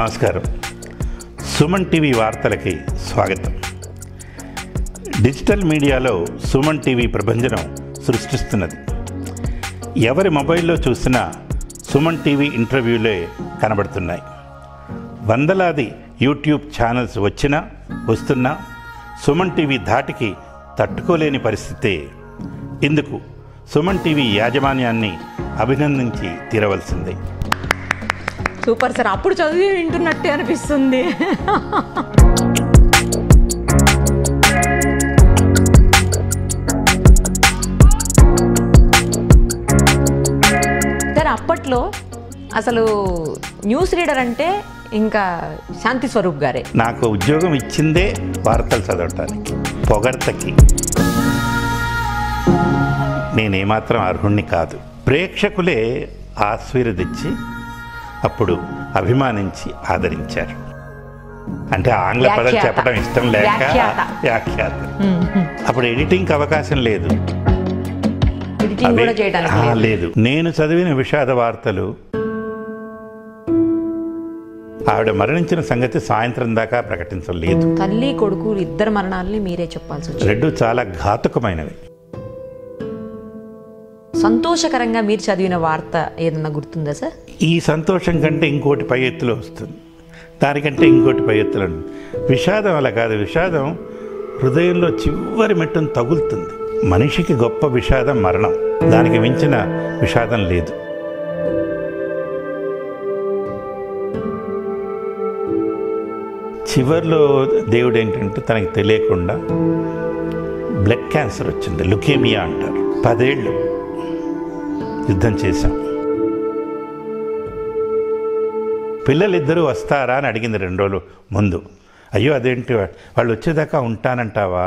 నమస్కారం. సుమన్ టీవీ వార్తలకి స్వాగతం. డిజిటల్ మీడియాలో సుమన్ టీవీ ప్రభంజనం సృష్టిస్తున్నది. ఎవరి మొబైల్లో చూసినా సుమన్ టీవీ ఇంటర్వ్యూలే కనబడుతున్నాయి. వందలాది యూట్యూబ్ ఛానల్స్ వస్తున్నా సుమన్ టీవీ ధాటికి తట్టుకోలేని పరిస్థితే. ఇందుకు సుమన్ టీవీ యాజమాన్యాన్ని అభినందించి తీరవలసిందే. సూపర్ సార్, అప్పుడు చదివి వింటున్నట్టే అనిపిస్తుంది. సార్, అప్పట్లో అసలు న్యూస్ రీడర్ అంటే ఇంకా శాంతి స్వరూప్ గారే. నాకు ఉద్యోగం ఇచ్చిందే వార్తలు చదవటానికి, పొగడ్తకి. నేనేమాత్రం అర్హుణ్ణి కాదు. ప్రేక్షకులే ఆశీర్వదించి అప్పుడు అభిమానించి ఆదరించారు. అంటే ఆంగ్ల పదం చెప్పడం ఇష్టం లేక వ్యాఖ్యాత. అప్పుడు ఎడిటింగ్కి అవకాశం లేదు. లేదు. నేను చదివిన విషాద వార్తలు, ఆవిడ మరణించిన సంగతి సాయంత్రం దాకా ప్రకటించలేదు. తల్లి కొడుకు ఇద్దరు మరణాలని మీరే చెప్పాల్సి వచ్చింది. రెండు చాలా ఘాతుకమైనవి. సంతోషకరంగా మీరు చదివిన వార్త ఏదన్నా గుర్తుందా సార్? ఈ సంతోషం కంటే ఇంకోటి పై ఎత్తులో వస్తుంది, దానికంటే ఇంకోటి పై ఎత్తులో. విషాదం అలా కాదు. విషాదం హృదయంలో చివరి మెట్టును తగులుతుంది. మనిషికి గొప్ప విషాదం మరణం. దానికి మించిన విషాదం లేదు. చివర్లో దేవుడు ఏంటంటే తనకి తెలియకుండా బ్లడ్ క్యాన్సర్ వచ్చింది, లుకేమియా అంటారు. 10 ఏళ్ళు యుద్ధం చేశాం. పిల్లలిద్దరూ వస్తారా అని అడిగింది 2 రోజులు ముందు. అయ్యో అదేంటి, వాళ్ళు వచ్చేదాకా ఉంటానంటావా?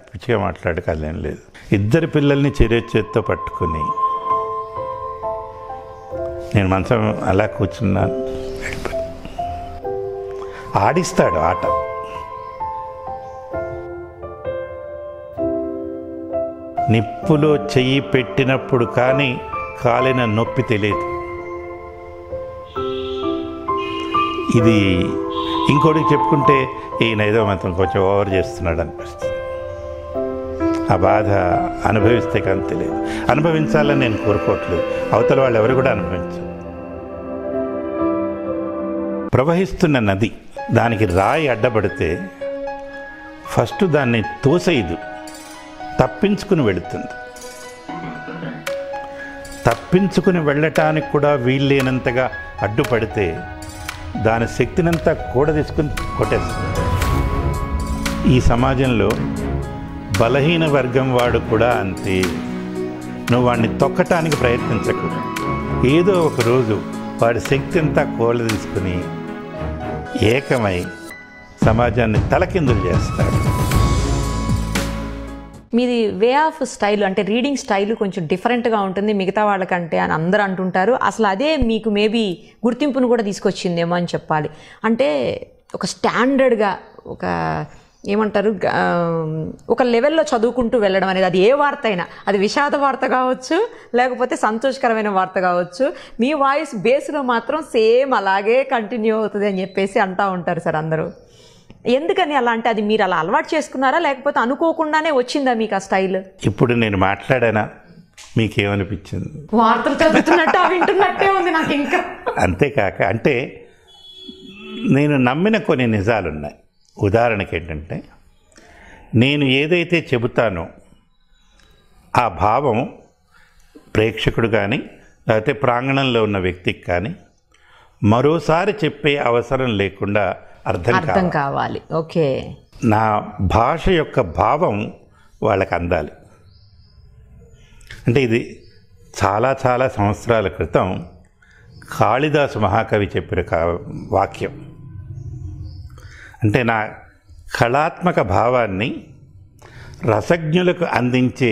పిచ్చిగా మాట్లాడకాలేం లేదు. 2 పిల్లల్ని చేతితో పట్టుకుని నేను మంచం అలా కూర్చున్నాను. ఆడిస్తాడు ఆట. నిప్పులో చెయ్యి పెట్టినప్పుడు కానీ కాలిన నొప్పి తెలియదు. ఇది ఇంకోటికి చెప్పుకుంటే ఈయన ఏదో మాత్రం కొంచెం ఓవర్ చేస్తున్నాడు అనిపిస్తుంది. ఆ బాధ అనుభవిస్తే కానీ తెలియదు. అనుభవించాలని నేను కోరుకోవట్లేదు, అవతల వాళ్ళు ఎవరు కూడా అనుభవించారు. ప్రవహిస్తున్న నది, దానికి రాయి అడ్డపడితే ఫస్ట్ దాన్ని తోసేయదు, తప్పించుకుని వెళుతుంది. తప్పించుకుని వెళ్ళటానికి కూడా వీల్లేనంతగా అడ్డుపడితే దాని శక్తినంతా కూడా తీసుకుని కొట్టేస్తుంది. ఈ సమాజంలో బలహీన వర్గం వాడు కూడా అంతే. నువ్వు వాడిని తొక్కటానికి ప్రయత్నించకు. ఏదో ఒక రోజు వాడి శక్తి అంతా కోళ్ళ తీసుకుని ఏకమై సమాజాన్ని తలకిందులు చేస్తాడు. మీది వే ఆఫ్ స్టైల్, అంటే రీడింగ్ స్టైల్ కొంచెం డిఫరెంట్గా ఉంటుంది మిగతా వాళ్ళకంటే అని అందరూ అంటుంటారు. అసలు అదే మీకు మేబీ గుర్తింపును కూడా తీసుకొచ్చిందేమో అని చెప్పాలి. అంటే ఒక స్టాండర్డ్గా, ఒక ఏమంటారు, ఒక లెవెల్లో చదువుకుంటూ వెళ్ళడం అనేది, అది ఏ వార్త అయినా, అది విషాద వార్త కావచ్చు లేకపోతే సంతోషకరమైన వార్త కావచ్చు, మీ వాయిస్ బేస్లో మాత్రం సేమ్ అలాగే కంటిన్యూ అవుతుంది అని చెప్పేసి అంటూ ఉంటారు సార్ అందరూ. ఎందుకని అలా? అంటే అది మీరు అలా అలవాటు చేసుకున్నారా లేకపోతే అనుకోకుండానే వచ్చిందా మీకు ఆ స్టైల్? ఇప్పుడు నేను మాట్లాడానా, మీకేమనిపించింది? వార్తలు చదువుతున్నట్టు వింటున్నట్టే ఉంది నాకు ఇంకా. అంతేకాక అంటే నేను నమ్మిన కొన్ని నిజాలున్నాయి. ఉదాహరణకి ఏంటంటే, నేను ఏదైతే చెబుతానో ఆ భావం ప్రేక్షకుడు కానీ లేకపోతే ప్రాంగణంలో ఉన్న వ్యక్తికి కానీ మరోసారి చెప్పే అవసరం లేకుండా అర్థం కావాలి. ఓకే. నా భాష యొక్క భావం వాళ్ళకి అందాలి. అంటే ఇది చాలా చాలా సంవత్సరాల క్రితం కాళిదాసు మహాకవి చెప్పిన వాక్యం. అంటే నా కళాత్మక భావాన్ని రసజ్ఞులకు అందించే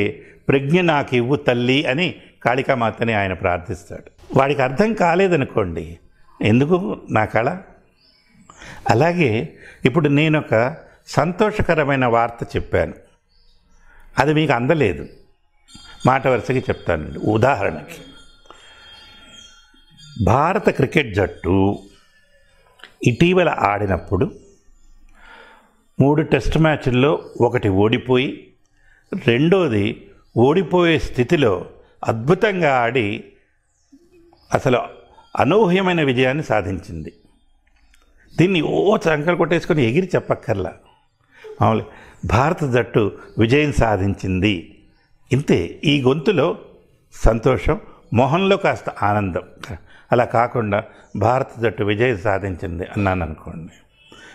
ప్రజ్ఞ నాకు ఇవ్వు తల్లి అని కాళికామాతని ఆయన ప్రార్థిస్తాడు. వాడికి అర్థం కాలేదనుకోండి, ఎందుకు నా కళ? అలాగే ఇప్పుడు నేను ఒక సంతోషకరమైన వార్త చెప్పాను, అది మీకు అందలేదు. మాట వరుసకి చెప్తానండి. ఉదాహరణకి భారత క్రికెట్ జట్టు ఇటీవల ఆడినప్పుడు 3 టెస్ట్ మ్యాచ్ల్లో ఒకటి ఓడిపోయి రెండోది ఓడిపోయే స్థితిలో అద్భుతంగా ఆడి అసలు అనూహ్యమైన విజయాన్ని సాధించింది. దీన్ని చంకలు కొట్టేసుకొని ఎగిరి చెప్పక్కర్లా, మామూలు భారత జట్టు విజయం సాధించింది ఇంతే. ఈ గొంతులో సంతోషం, మొహంలో కాస్త ఆనందం. అలా కాకుండా భారత జట్టు విజయం సాధించింది అన్నాను అనుకోండి,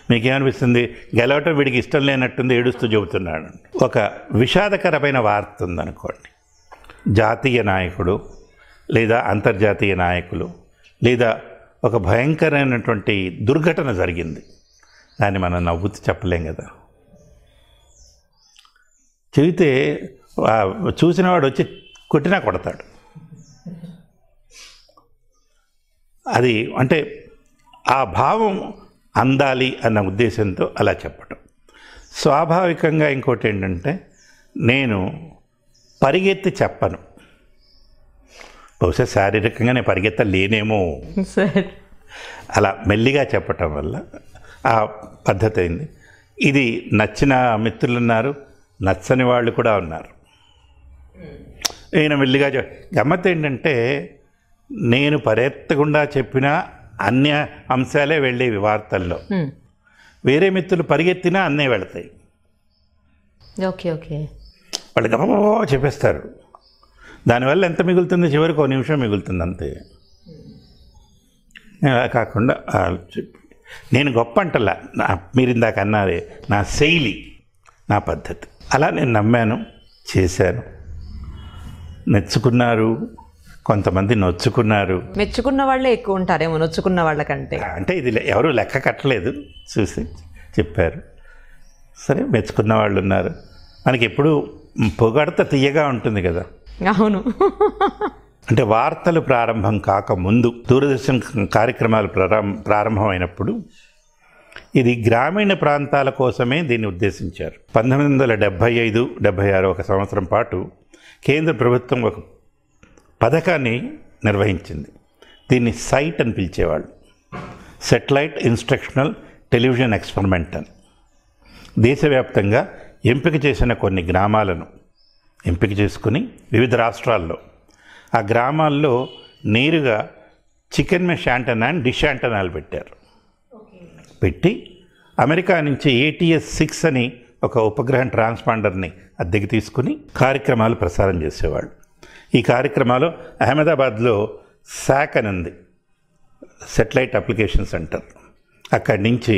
మీకేమనిపిస్తుంది? గెలవటం వీడికి ఇష్టం లేనట్టుంది, ఏడుస్తూ చెబుతున్నాడు. ఒక విషాదకరమైన వార్త ఉందనుకోండి, జాతీయ నాయకుడు లేదా అంతర్జాతీయ నాయకులు లేదా ఒక భయంకరమైనటువంటి దుర్ఘటన జరిగింది, దాన్ని మనం నవ్వుతూ చెప్పలేం కదా. చెబితే చూసినవాడు వచ్చి కొట్టినా కొడతాడు. అది అంటే ఆ భావం అందాలి అన్న ఉద్దేశంతో అలా చెప్పటం. స్వాభావికంగా ఇంకోటి ఏంటంటే, నేను పరిగెత్తి చెప్పను. బహుశా శారీరకంగా నేను పరిగెత్తలేనేమో, అలా మెల్లిగా చెప్పటం వల్ల ఆ పద్ధతి అయింది. ఇది నచ్చిన మిత్రులు ఉన్నారు, నచ్చని వాళ్ళు కూడా ఉన్నారు. ఈయన మెల్లిగా గమ్మత్ ఏంటంటే, నేను పరిగెత్తకుండా చెప్పిన అన్య అంశాలే వెళ్ళేవి వార్తల్లో, వేరే మిత్రులు పరిగెత్తినా అన్నే వెళతాయి. ఓకే ఓకే, వాళ్ళు గబ చెప్పేస్తారు. దానివల్ల ఎంత మిగులుతుంది? చివరికి 1 నిమిషం మిగులుతుంది అంతే. అలా కాకుండా నేను గొప్ప అంటలా, మీరు ఇందాక అన్నారే, నా శైలి, నా పద్ధతి, అలా నేను నమ్మాను, చేశాను. మెచ్చుకున్నారు, కొంతమంది నొచ్చుకున్నారు. మెచ్చుకున్న వాళ్ళే ఎక్కువ ఉంటారేమో నొచ్చుకున్న వాళ్ళకంటే. అంటే ఇది ఎవరు లెక్క కట్టలేదు, చూసి చెప్పారు. సరే, మెచ్చుకున్న వాళ్ళు ఉన్నారు. మనకి ఎప్పుడు పొగడత తీయగా ఉంటుంది కదా. అవును. అంటే వార్తలు ప్రారంభం కాకముందు దూరదర్శన్ కార్యక్రమాలు ప్రారంభమైనప్పుడు ఇది గ్రామీణ ప్రాంతాల కోసమే దీన్ని ఉద్దేశించారు. 1975-76 ఒక సంవత్సరం పాటు కేంద్ర ప్రభుత్వం ఒక పథకాన్ని నిర్వహించింది. దీన్ని సైట్ అని పిలిచేవాళ్ళు, సెటిలైట్ ఇన్స్ట్రక్షనల్ టెలివిజన్ ఎక్స్పెరిమెంట్ అని. దేశవ్యాప్తంగా ఎంపిక చేసిన కొన్ని గ్రామాలను ఎంపిక చేసుకుని వివిధ రాష్ట్రాల్లో ఆ గ్రామాల్లో నేరుగా chicken mesh antenna and dish యాంటనాలు పెట్టారు. పెట్టి అమెరికా నుంచి ATS-6 అని ఒక ఉపగ్రహం ట్రాన్స్పాండర్ని అద్దెకి తీసుకుని కార్యక్రమాలు ప్రసారం చేసేవాళ్ళు. ఈ కార్యక్రమాలు అహ్మదాబాద్లో శాక్ అని ఉంది, సెటిలైట్ అప్లికేషన్ సెంటర్. అక్కడి నుంచి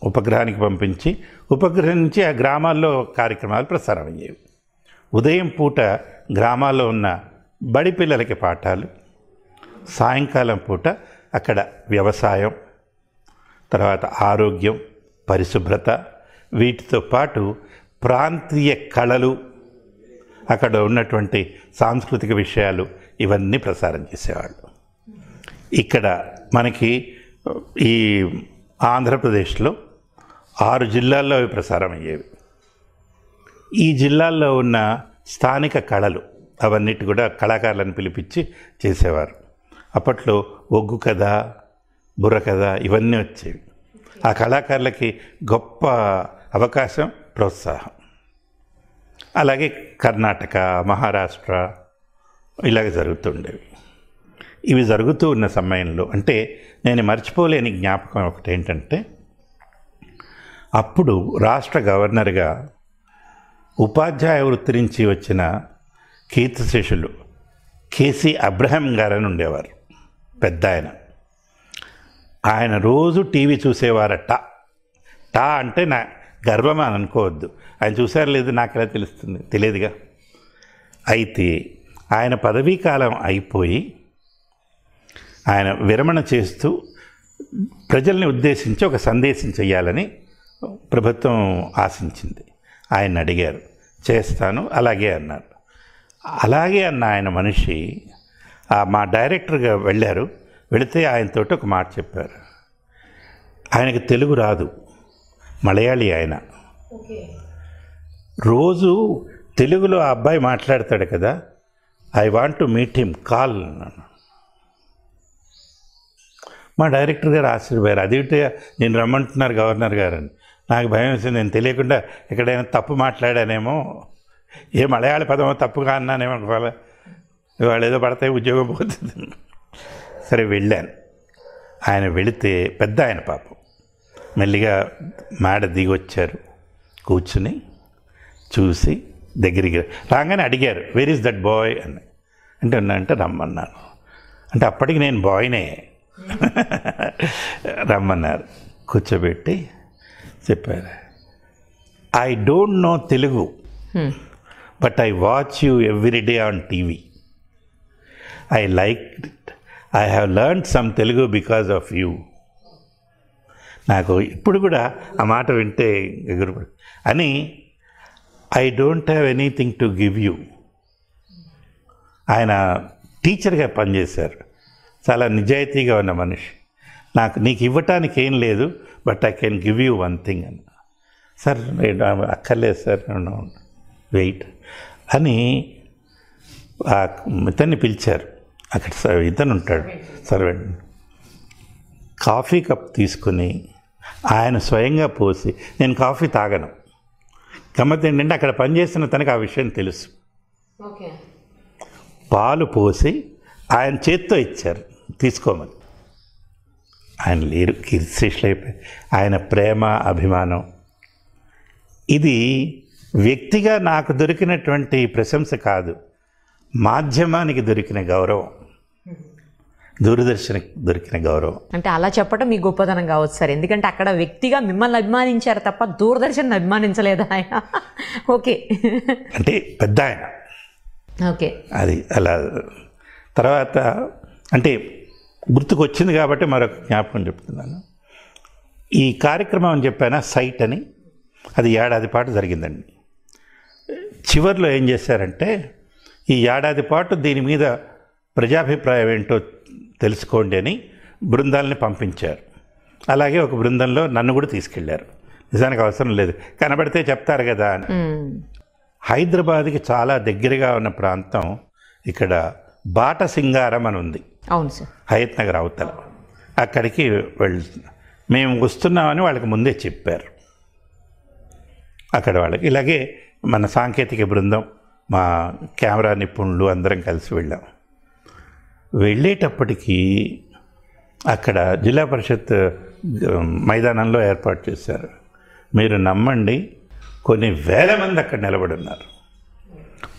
ఉపగ్రహానికి పంపించి ఉపగ్రహం నుంచి ఆ గ్రామాల్లో కార్యక్రమాలు ప్రసారం అయ్యేవి. ఉదయం పూట గ్రామాల్లో ఉన్న బడి పిల్లలకి పాఠాలు, సాయంకాలం పూట అక్కడ వ్యవసాయం, తర్వాత ఆరోగ్యం, పరిశుభ్రత, వీటితో పాటు ప్రాంతీయ కళలు, అక్కడ ఉన్నటువంటి సాంస్కృతిక విషయాలు, ఇవన్నీ ప్రసారం చేసేవాళ్ళు. ఇక్కడ మనకి ఈ ఆంధ్రప్రదేశ్లో 6 జిల్లాల్లో అవి ప్రసారం అయ్యేవి. ఈ జిల్లాల్లో ఉన్న స్థానిక కళలు అవన్నిటి కూడా కళాకారులను పిలిపించి చేసేవారు. అప్పట్లో ఒగ్గు కథ, బుర్ర కథ ఇవన్నీ వచ్చేవి. ఆ కళాకారులకి గొప్ప అవకాశం, ప్రోత్సాహం. అలాగే కర్ణాటక, మహారాష్ట్ర ఇలాగ జరుగుతుండేవి. ఇవి జరుగుతూ ఉన్న సమయంలో అంటే నేను మర్చిపోలేని జ్ఞాపకం ఒకటి ఏంటంటే, అప్పుడు రాష్ట్ర గవర్నర్గా ఉపాధ్యాయ వృత్తి నుంచి వచ్చిన కీర్తిశేషులు KC అబ్రహం గారని ఉండేవారు, పెద్ద ఆయన. ఆయన రోజు టీవీ చూసేవారట. టా అంటే నా గర్వం అని అనుకోవద్దు, ఆయన చూసారు లేదు నాకు ఎలా తెలుస్తుంది, తెలియదుగా. అయితే ఆయన పదవీ కాలం అయిపోయి ఆయన విరమణ చేస్తూ ప్రజల్ని ఉద్దేశించి ఒక సందేశం చేయాలని ప్రభుత్వం ఆశించింది. ఆయన అడిగారు, చేస్తాను అలాగే అన్నారు. అలాగే అన్న ఆయన మనిషి మా డైరెక్టర్గా వెళ్ళారు. వెళితే ఆయనతోటి ఒక మాట చెప్పారు. ఆయనకి తెలుగు రాదు, మలయాళీ ఆయన. రోజు తెలుగులో ఆ అబ్బాయి మాట్లాడతాడు కదా, I want to meet him, call అన్నాను. మా డైరెక్టర్ గారు ఆశ్చర్యపోయారు. అదేంటి నేను రమ్మంటున్నారు గవర్నర్ గారు అని. నాకు భయం వేసింది, నేను తెలియకుండా ఎక్కడైనా తప్పు మాట్లాడానేమో, ఏ మలయాళ పదమో తప్పుగా అన్నానేమో, వాళ్ళు ఏదో పడితే ఉద్యోగం పోతుంది. సరే వెళ్ళాను. ఆయన వెళితే పెద్ద ఆయన పాపం మెల్లిగా మేడ దిగొచ్చారు, కూర్చుని చూసి దగ్గరికి రాగానే అడిగారు, వేర్ ఈజ్ దట్ బాయ్ అని. అంటే రమ్మన్నాను. అంటే అప్పటికి నేను బాయ్నే. రమ్మన్నారు, కూర్చోబెట్టి చెప్పారు, I don't know Telugu but I watch you every day on TV. I like it. I have learned some Telugu because of you. నాకు ఇప్పుడు కూడా ఆ మాట వింటే ఎగురుపడి అని, I don't have anything to give you. ఆయన టీచర్గా పనిచేశారు, చాలా నిజాయితీగా ఉన్న మనిషి. నీకు ఇవ్వటానికి ఏం లేదు, but I can give you one thing అని. సార్ అక్కర్లేదు సార్, వెయిట్ అని ఇతన్ని పిలిచారు. అక్కడ ఇతను ఉంటాడు సర్వెంట్. కాఫీ కప్ తీసుకుని ఆయన స్వయంగా పోసి, నేను కాఫీ తాగను. గమ్మత్ ఏంటంటే అక్కడ పనిచేస్తున్న తనకు ఆ విషయం తెలుసు. పాలు పోసి ఆయన చేత్తో ఇచ్చారు, తీసుకోమని. ఆయన లేరు, కీర్తిశేషులు అయిపోయి. ఆయన ప్రేమ అభిమానం, ఇది వ్యక్తిగా నాకు దొరికినటువంటి ప్రశంస కాదు, మాధ్యమానికి దొరికిన గౌరవం, దూరదర్శన్కి దొరికిన గౌరవం. అంటే అలా చెప్పడం మీ గొప్పతనం కావచ్చు సార్, ఎందుకంటే అక్కడ వ్యక్తిగా మిమ్మల్ని అభిమానించారు తప్ప దూరదర్శన్ అభిమానించలేదా ఆయన? ఓకే, అంటే పెద్ద ఆయన. ఓకే, అది అలా. తర్వాత అంటే గుర్తుకొచ్చింది కాబట్టి మరొక జ్ఞాపకం చెప్తున్నాను. ఈ కార్యక్రమం అని చెప్పాను, సైట్ అని, అది ఏడాది పాటు జరిగిందండి. చివరిలో ఏం చేశారంటే, ఈ ఏడాది పాటు దీని మీద ప్రజాభిప్రాయం ఏంటో తెలుసుకోండి అని బృందాలని పంపించారు. అలాగే ఒక బృందంలో నన్ను కూడా తీసుకెళ్లారు. నిజానికి అవసరం లేదు, కనబడితే చెప్తారు కదా అని. హైదరాబాద్కి చాలా దగ్గరగా ఉన్న ప్రాంతం ఇక్కడ బాట సింగారం అని ఉంది. అవును సార్, హయత్ నగర్ అవతల. అక్కడికి మేము వస్తున్నామని వాళ్ళకి ముందే చెప్పారు. అక్కడ వాళ్ళకి ఇలాగే మన సాంకేతిక బృందం, మా కెమెరా నిపుణులు అందరం కలిసి వెళ్ళాం. వెళ్ళేటప్పటికీ అక్కడ జిల్లా పరిషత్ మైదానంలో ఏర్పాటు చేశారు. మీరు నమ్మండి, కొన్ని వేల మంది అక్కడ నిలబడి ఉన్నారు.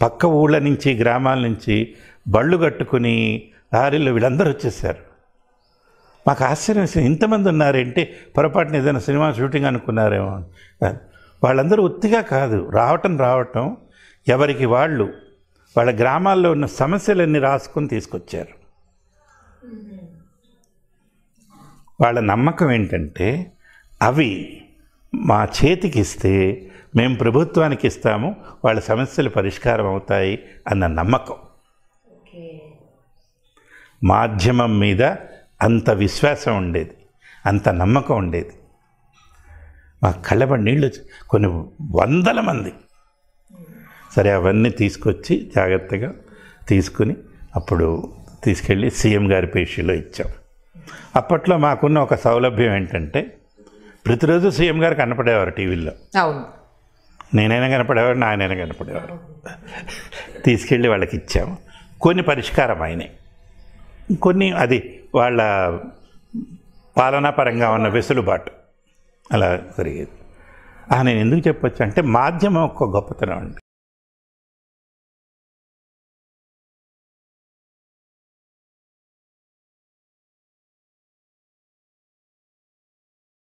పక్క ఊళ్ళ నుంచి, గ్రామాల నుంచి బళ్ళు కట్టుకుని లారీలో వీళ్ళందరూ వచ్చేసారు. మాకు ఆశ్చర్యం వేసింది, ఇంతమంది ఉన్నారేంటి, పొరపాటున ఏదైనా సినిమా షూటింగ్ అనుకున్నారేమో. వాళ్ళందరూ ఒత్తిగా కాదు, రావటం ఎవరికి వాళ్ళు వాళ్ళ గ్రామాల్లో ఉన్న సమస్యలన్నీ రాసుకొని తీసుకొచ్చారు. వాళ్ళ నమ్మకం ఏంటంటే, అవి మా చేతికి ఇస్తే మేము ప్రభుత్వానికి ఇస్తాము, వాళ్ళ సమస్యలు పరిష్కారం అవుతాయి అన్న నమ్మకం. మాధ్యమం మీద అంత విశ్వాసం ఉండేది, అంత నమ్మకం ఉండేది. మా కళ్ళబడి నీళ్ళు, కొన్ని వందల మంది. సరే, అవన్నీ తీసుకొచ్చి జాగ్రత్తగా తీసుకుని అప్పుడు తీసుకెళ్ళి సీఎం గారి పేషీలో ఇచ్చాం. అప్పట్లో మాకున్న ఒక సౌలభ్యం ఏంటంటే, ప్రతిరోజు సీఎం గారు కనపడేవారు టీవీలో. అవును, నేనైనా కనపడేవారు, నాయనైనా కనపడేవారు. తీసుకెళ్ళి వాళ్ళకి ఇచ్చాము. కొన్ని పరిష్కారం అయినాయి, కొన్ని అది వాళ్ళ పాలనాపరంగా ఉన్న వెసులుబాటు అలా జరిగేది. నేను ఎందుకు చెప్పొచ్చు అంటే, మాధ్యమం ఒక గొప్పతనం అండి.